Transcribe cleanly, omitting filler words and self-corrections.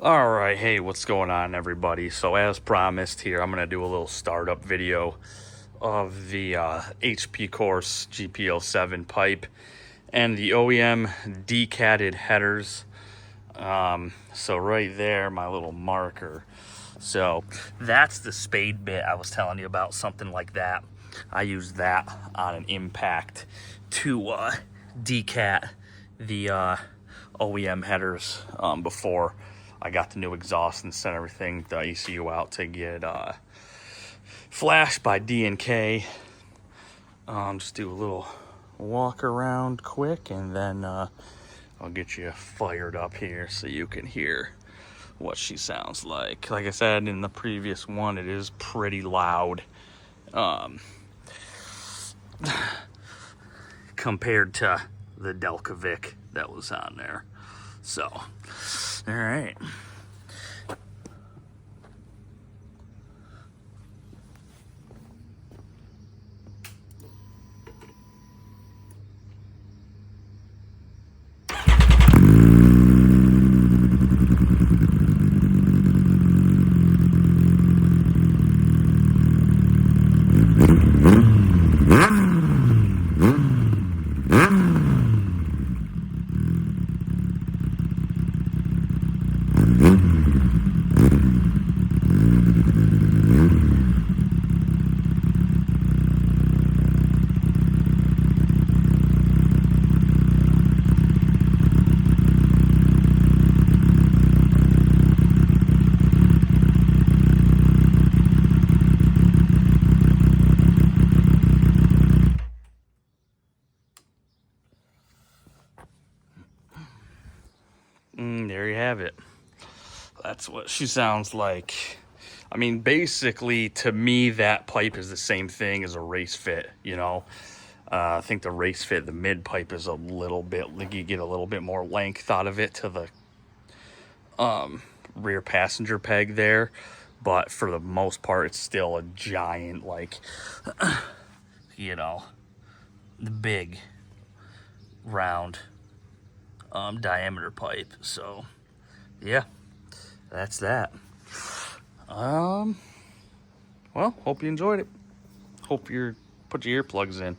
All right, hey, what's going on, everybody? So as promised here, I'm gonna do a little startup video of the HP Corse GP07 pipe and the OEM decatted headers. So right there, my little marker. So that's the spade bit I was telling you about, something like that. I used that on an impact to decat the OEM headers before I got the new exhaust and sent everything, the ECU out to get flashed by D&K. Just do a little walk around quick, and then I'll get you fired up here so you can hear what she sounds like. Like I said in the previous one, it is pretty loud compared to the Delcovic that was on there. So, all right. There you have it. That's what she sounds like. I mean, basically, to me, that pipe is the same thing as a race fit, you know. I think the race fit, the mid pipe is a little bit, like you get a little bit more length out of it to the rear passenger peg there. But for the most part, it's still a giant, like, you know, the big, round diameter pipe. So, yeah, that's that. Well, hope you enjoyed it. Hope you put your earplugs in.